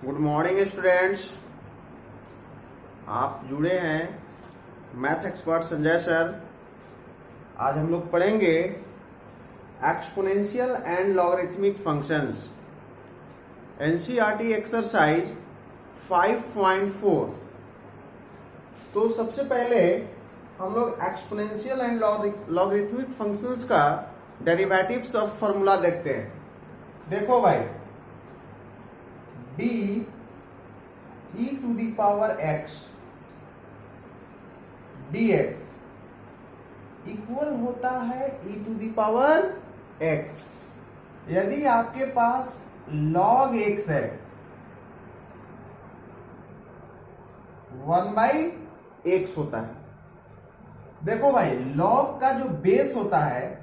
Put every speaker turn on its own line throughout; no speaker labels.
Good morning students. आप जुड़े हैं मैथ एक्सपर्ट संजय सर। आज हम लोग पढ़ेंगे exponential and logarithmic functions, NCERT exercise 5.4। तो सबसे पहले हम लोग एक्सपोनेंशियल एंड लॉगरिथमिक फंक्शंस का डेरिवेटिव्स ऑफ फॉर्मूला देखते हैं। देखो भाई, d e to the power x d x equal होता है e to the power x. यदि आपके पास log x है 1/x होता है। देखो भाई, log का जो बेस होता है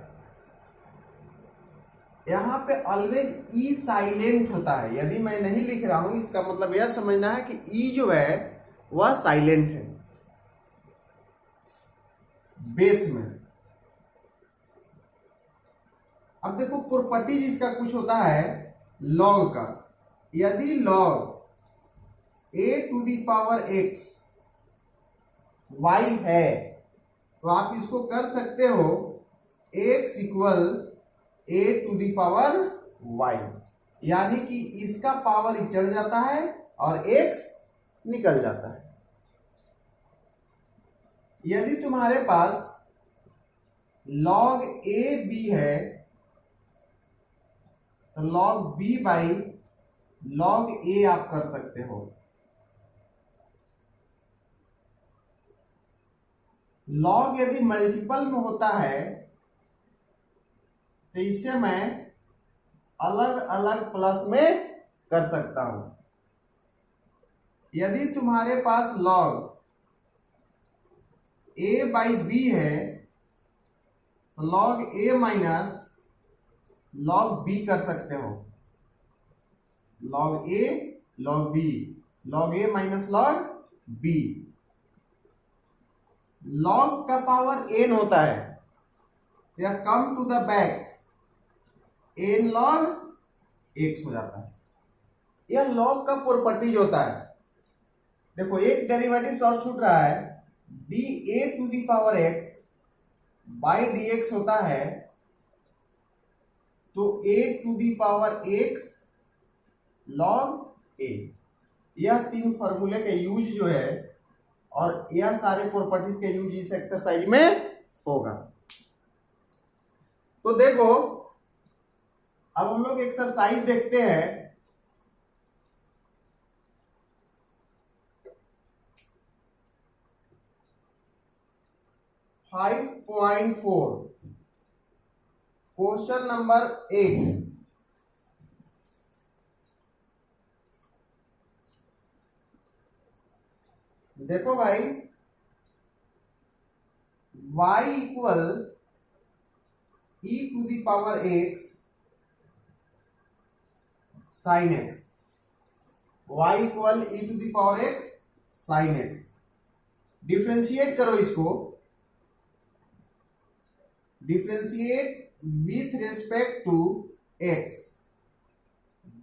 यहां पे ऑलवेज ई साइलेंट होता है। यदि मैं नहीं लिख रहा हूं, इसका मतलब यह समझना है कि ई जो है वह साइलेंट है बेस में। अब देखो, प्रॉपर्टी जिसका कुछ होता है log का। यदि log a to the power x y है तो आप इसको कर सकते हो x equal a to the power y, यानी कि इसका पावर चढ़ जाता है और x निकल जाता है। यदि तुम्हारे पास log a b है तो log b by log a आप कर सकते हो। log यदि मल्टीपल में होता है तो इसे मैं अलग अलग प्लस में कर सकता हूं। यदि तुम्हारे पास log a बाई b है तो log a माइनस log b कर सकते हो। log a log b, log a माइनस log b। log का पावर n होता है, या come to the back n log x हो जाता है। यह log का प्रॉपर्टीज होता है। देखो, एक डेरिवेटिव और छूट रहा है, d a to the power x by d x होता है तो a to the power x log a। यह तीन फॉर्मूले का यूज जो है और यह सारे प्रॉपर्टीज के यूज इस एक्सरसाइज में होगा। तो देखो, अब हम लोग एक्सरसाइज देखते हैं। Five point four, question number 8। देखो भाई, y equal e to the power x sine x, y equal e to the power x sine x। Differentiate करो इसको, differentiate with respect to x,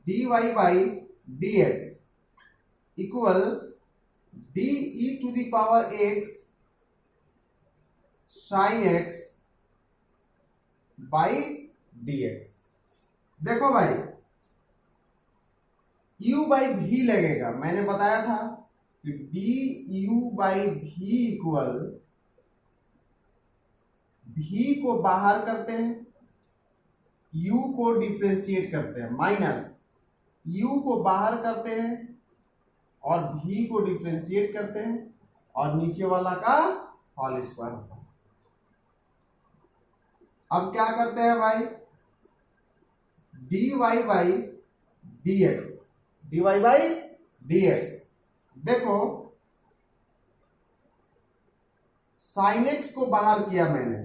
dy by dx equal d e to the power x sine x by dx। देखो भाई, u by भी लगेगा। मैंने बताया था कि डी यू बाई भी इक्वल, भी को बाहर करते हैं, u को डिफ्रेंशिएट करते हैं, माइनस u को बाहर करते हैं और भी को डिफ्रेंशिएट करते हैं और नीचे वाला का होल स्क्वायर होता है। अब क्या करते हैं भाई, dy by dx, dy by dx। देखो, साइन x को बाहर किया मैंने,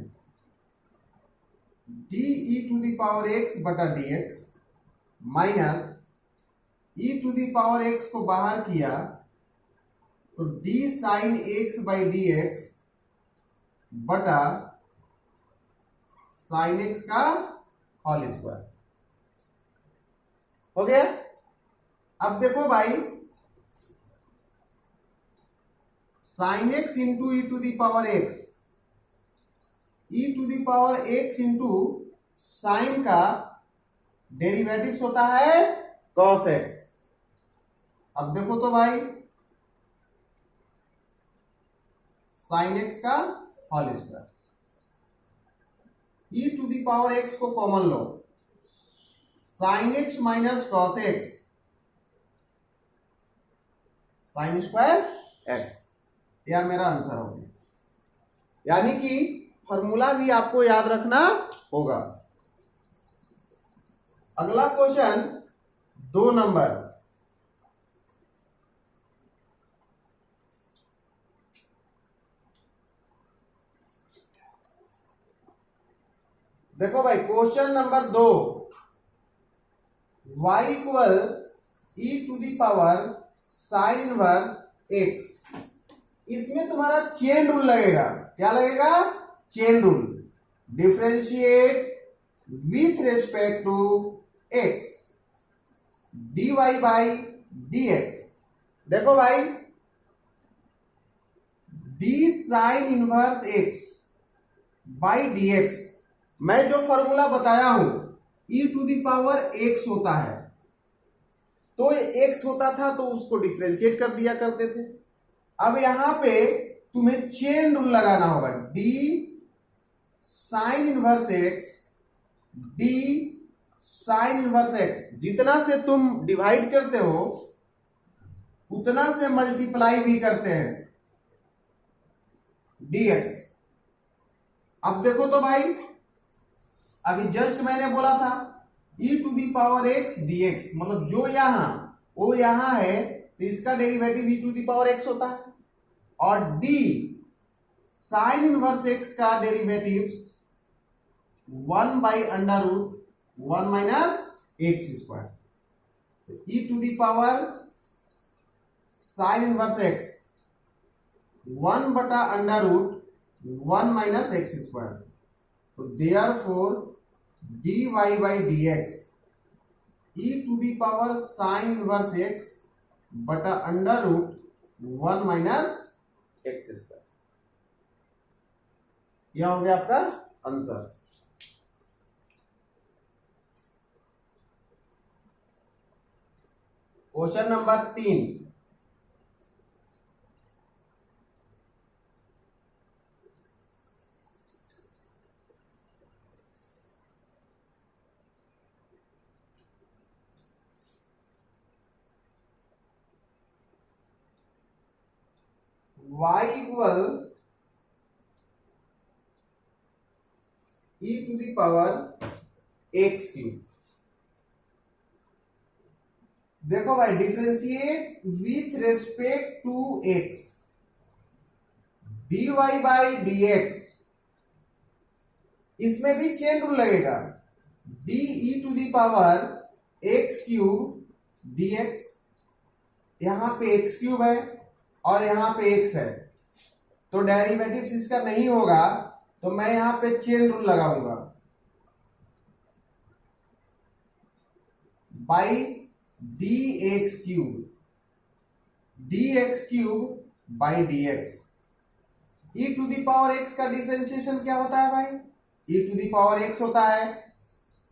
d e to the power x बटा dx minus e to the power x को बाहर किया तो d sine x by d x बटा साइन x का होल स्क्वायर हो गया। अब देखो भाई, sine x into e to the power x, e to the power x into sine का डेरिवेटिव्स होता है कॉस एक्स। अब देखो तो भाई, साइन एक्स का whole square, E to the power X को कॉमन लो, sine X minus cos X, sine square X, यह मेरा आंसर हो गया। यानी कि फॉर्मूला भी आपको याद रखना होगा। अगला क्वेश्चन 2 नंबर, देखो भाई question number 2, y equal e to the power sine inverse x. इसमें तुम्हारा चेन रूल लगेगा। क्या लगेगा? Chain rule. Differentiate with respect to x dy by dx। देखो भाई, d sine inverse x by dx, मैं जो फॉर्मूला बताया हूं e to the power x होता है, तो x होता था तो उसको डिफरेंशिएट कर दिया करते थे। अब यहां पे तुम्हें चेन रूल लगाना होगा। d sine inverse x, d sine inverse x, जितना से तुम डिवाइड करते हो उतना से मल्टीप्लाई भी करते हैं dx। अब देखो तो भाई, अभी जस्ट मैंने बोला था e to the power x dx, मतलब जो यहां वो यहां है तो इसका derivative e to the power x होता है, और d साइन इनवर्स x का derivatives 1 by under root 1 minus X square. e to the power sine inverse x 1 बटा under root 1 minus X square. तो therefore dy by dx e to the power sine inverse x बटा under root 1 minus X square. यह हो गया आपका answer. Question number 3, y equal e to the power x cube. देखो भाई, differentiate with respect to x dy by dx, इसमें भी chain rule लगेगा। d e to the power x cube dx, यहां पे x क्यूब है और यहां पे x है, तो डेरिवेटिव्स इसका नहीं होगा, तो मैं यहां पे चेन रूल लगाऊंगा। By dx cube, dx cube by dx। e to the power x का डिफरेंशिएशन क्या होता है भाई? e to the power x होता है।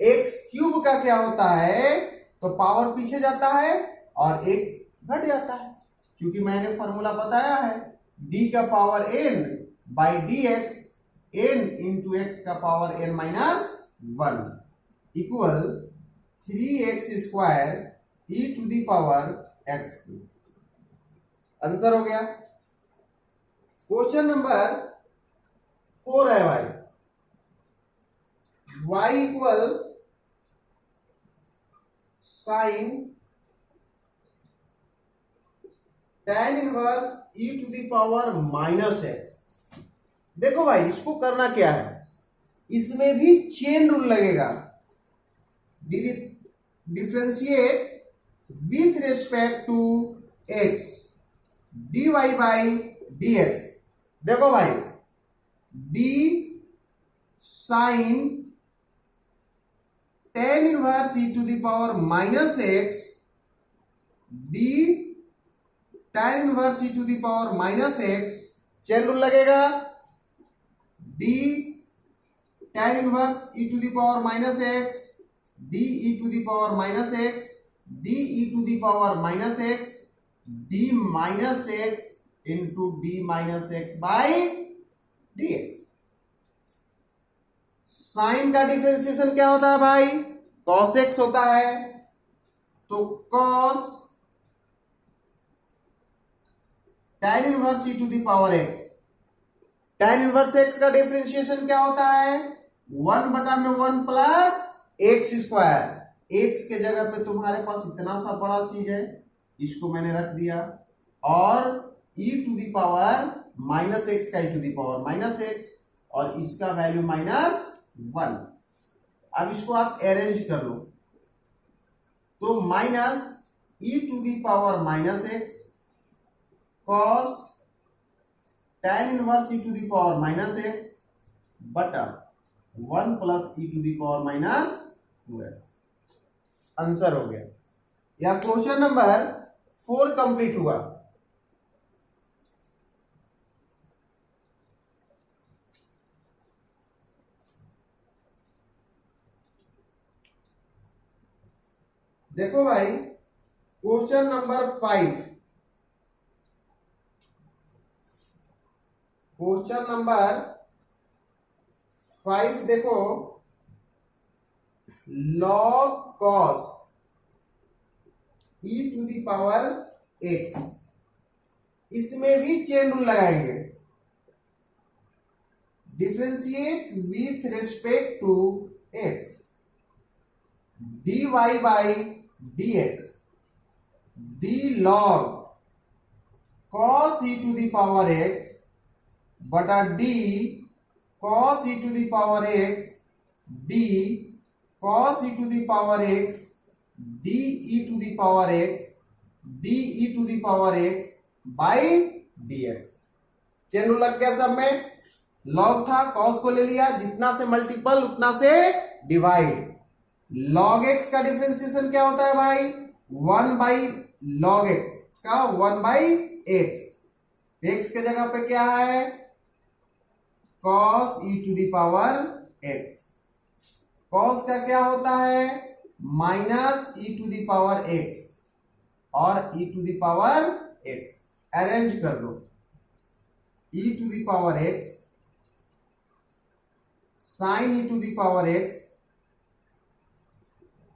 x क्यूब का क्या होता है? तो पावर पीछे जाता है और एक घट जाता है, क्योंकि मैंने फॉर्मूला बताया है d का power n by dx, n into x का power n minus 1 equal 3x square e to the power x cube. Answer हो गया। क्वेश्चन नंबर 4 है भाई, y equal sine tan inverse e to the power minus x. देखो भाई, इसको करना क्या है, इसमें भी चेन रूल लगेगा। Differentiate with respect to x dy by dx। देखो भाई, d sine tan inverse e to the power minus x d tan inverse e to the power minus x, chain rule लगेगा, d tan inverse e to the power minus x, d e to the power minus x, d e to the power minus x, d minus x into d minus x by d x. Sine का differentiation क्या होता है भाई? cos x होता है, तो cos tan inverse e to the power x, tan inverse x का differentiation क्या होता है? 1/1 प्लस एक्स स्क्वायर। एक्स के जगह पे तुम्हारे पास इतना सा बड़ा चीज है, इसको मैंने रख दिया, और e to the power minus x का e to the power minus x, और इसका वैल्यू -1। अब इसको आप अरेंज कर लो, तो minus e to the power minus x cos tan inverse e to the power minus x बटा 1 plus e to the power minus 2x। Answer हो गया। या क्वेश्चन नंबर 4 कंप्लीट हुआ। देखो भाई, क्वेश्चन नंबर 5, क्वेश्चन नंबर 5 देखो, log cos e to the power x, इसमें भी चेन रूल लगाएंगे। Differentiate with respect to x, dy by dx, d log cos e to the power x बटा d cos e to the power x, d cos e to the power x, d e to the power x, d e to the power x by dx। Chain rule लग गया सब में। Log था, cos को ले लिया, जितना से मल्टीपल उतना से डिवाइड। log x का डिफरेंशिएशन क्या होता है भाई? 1 बाई log x का 1 बाई x। x के जगह पे क्या है? cos e to the power x। cos का क्या होता है? Minus e to the power x और e to the power x। Arrange कर दो, e to the power x sine e to the power x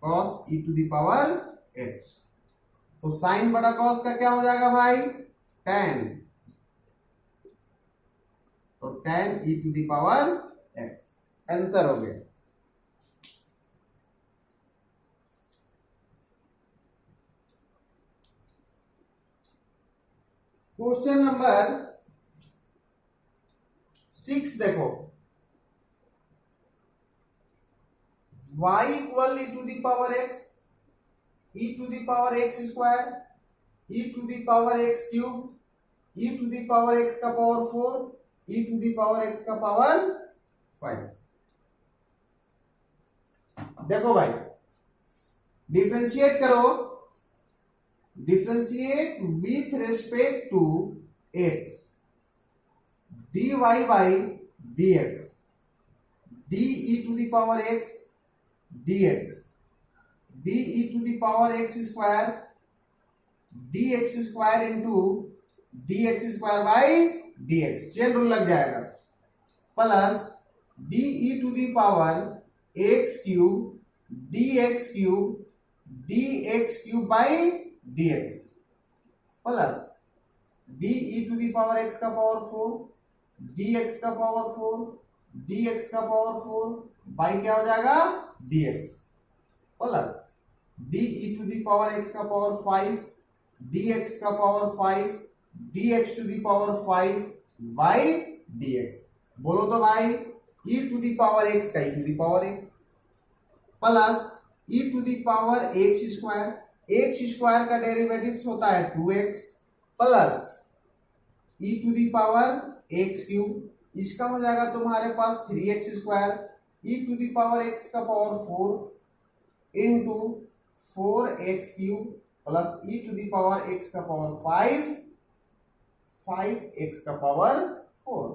cos e to the power x। तो sine बटा cos का क्या हो जाएगा भाई? tan। तो tan e to the power x। Answer हो गया। क्वेश्चन नंबर 6 देखो, y equal e to the power x, e to the power x square, e to the power x cube, e to the power x का power 4, e to the power x का power 5। देखो भाई, differentiate करो, differentiate with respect to x, dy by dx, d e to the power x dx, d e to the power x square, dx square into dx square by dx। Chain rule लग जाएगा, plus d e to the power x cube, dx cube, dx cube by dx, plus d e to the power x का power 4, dx का power 4, dx का power 4 by क्या हो जाएगा? dx, plus d e to the power x का power 5, dx का power 5, dx to the power 5 by dx। बोलो तो भाई, e to the power x का e to the power x plus e to the power x square, x square का derivative होता है 2x, plus e to the power x cube, इसका हो जाएगा तुम्हारे पास 3x square, e to the power x का power 4 into 4x cube, plus e to the power x का पावर 5, 5x का पावर 4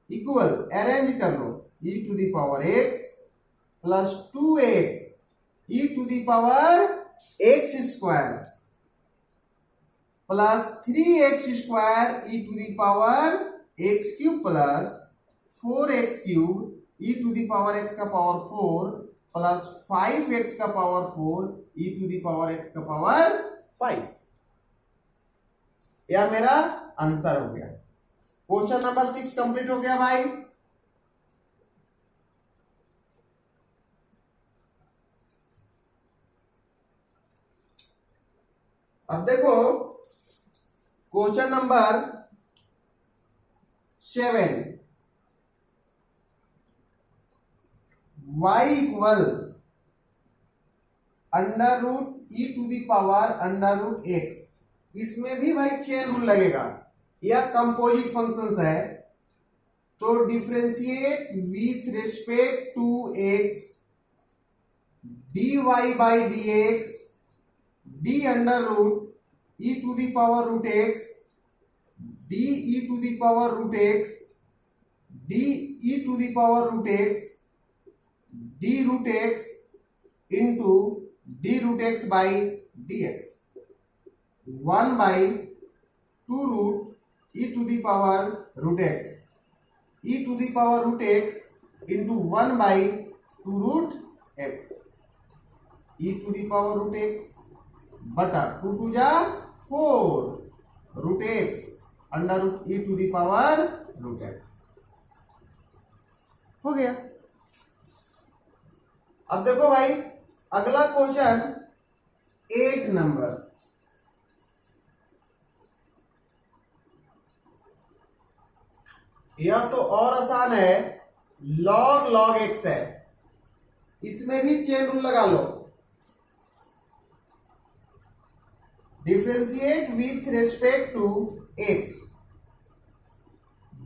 इक्वल, अरेंज कर लो, e to the power x plus 2x e to the power x square plus 3x square E to the power x cube plus 4x cube e to the power x का power 4 plus 5x का power 4 e to the power x का power 5। यह मेरा answer हो गया। Question number 6 complete हो गया भाई। अब देखो question number 7, y equal under root e to the power under root x. इसमें भी भाई चेन रूल लगेगा, यह कंपोजिट फंक्शंस है, तो differentiate with respect to x dy by d x d under root e to the power root x d e to the power root x d e to the power root x d root x into d root x by d x 1 by 2 root e to the power root x e to the power root x into 1 by 2 root x e to the power root x बटा 2 टू जा 4 root x under root e to the power root x हो गया। अब देखो भाई अगला question 8 number, यह तो और आसान है, log log x है, इसमें भी चेन रूल लगा लो। Differentiate with respect to x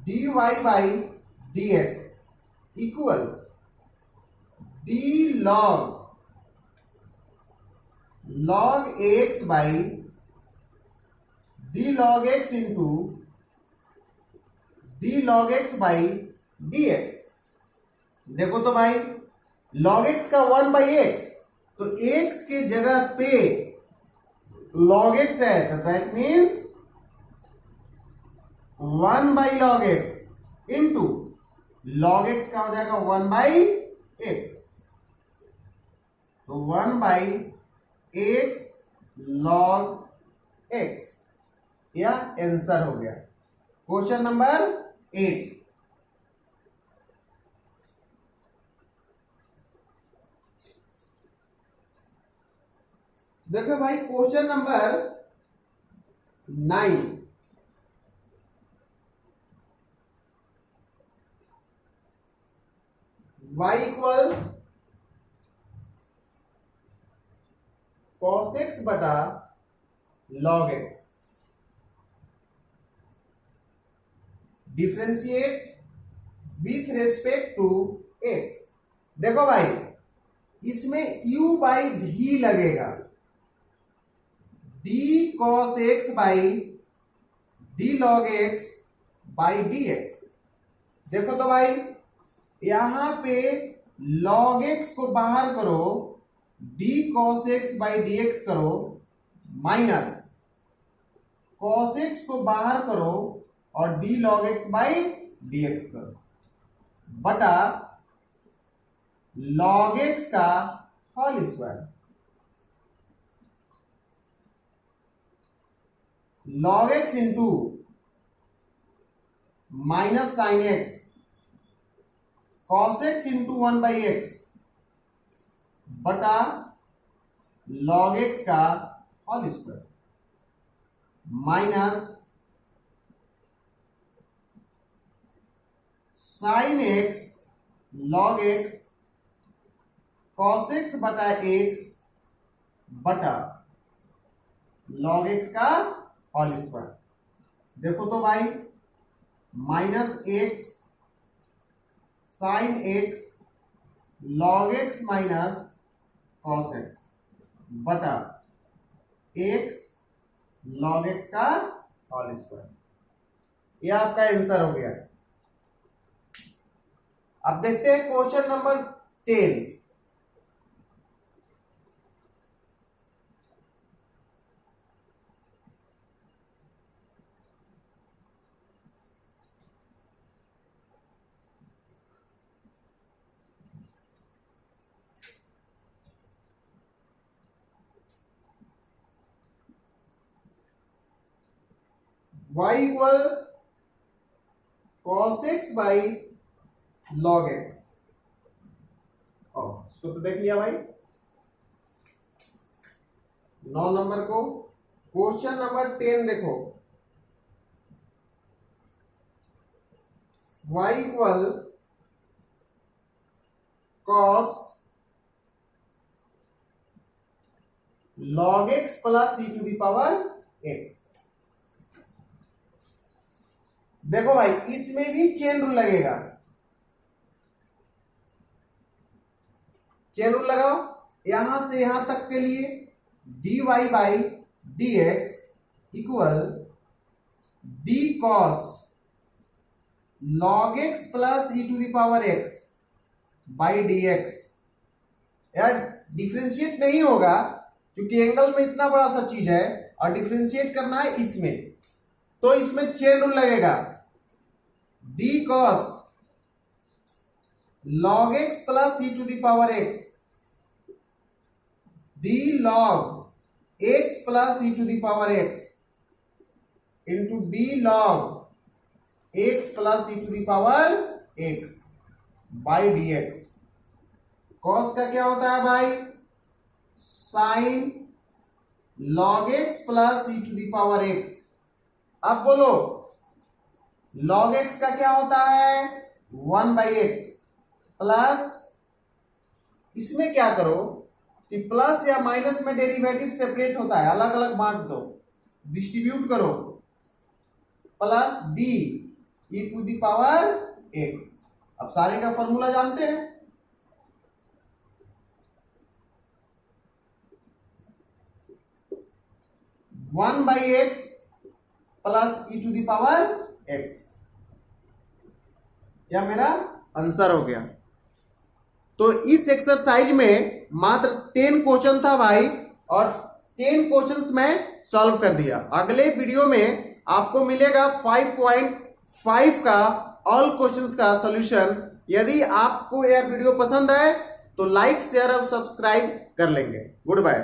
dy by dx equal d log x by d log x into d log x by dx। देखो तो भाई log x का 1 बाई एक्स, तो x के जगह पे log x है, तो that means 1 by log x into log x का हो जाएगा 1 बाई एक्स, तो 1 बाई एक्स log x, यह आंसर हो गया क्वेश्चन नंबर 8। देखो भाई question number 9, y equal cos x बटा log x। Differentiate with respect to x। देखो भाई इसमें u बाई भी लगेगा, d cos x by d log x by dx। देखो तो भाई यहां पे log x को बाहर करो, d cos x by dx करो, माइनस cos x को बाहर करो और d log x by dx करो, बटा log x का whole square. log x into minus sine x cos x into 1 by x बटा log x का whole square minus sine x log x cos x बटा x बटा log x का whole square. देखो तो भाई minus x sine x log x minus cos x बटा x log x का होल स्क्वायर। ये आपका आंसर हो गया। अब देखते हैं question number 10। y equal cos x by log x। इसको तो देख लिया भाई। 9 नंबर को क्वेश्चन नंबर 10 देखो। y equal cos log x plus e to the power x। देखो भाई, इसमें भी चेन रूल लगेगा। चेन रूल लगाओ। यहां से यहां तक के लिए dy by d x equal d cos log x plus e to the power x by d x. यार डिफ्रेंशिएट नहीं होगा क्योंकि एंगल में इतना बड़ा सा चीज है और डिफ्रेंशिएट करना है इसमें, तो इसमें चेन रूल लगेगा। D cos log x plus e to the power x d log x plus e to the power x into d log x plus e to the power x by d x. Cos का क्या होता है भाई? Sine log x plus e to the power x. अब बोलो log x का क्या होता है? 1 बाई एक्स प्लस, इसमें क्या करो कि प्लस या माइनस में डेरिवेटिव सेपरेट होता है, अलग अलग बांट दो, डिस्ट्रीब्यूट करो, plus d e to the power x. अब सारे का फॉर्मूला जानते हैं। One by x plus e to the power x. यह मेरा आंसर हो गया। तो इस एक्सरसाइज में मात्र 10 क्वेश्चन था भाई, और 10 क्वेश्चंस में सॉल्व कर दिया। अगले वीडियो में आपको मिलेगा 5.5 का ऑल क्वेश्चंस का सॉल्यूशन। यदि आपको यह वीडियो पसंद आए तो लाइक शेयर और सब्सक्राइब कर लेंगे। Good bye.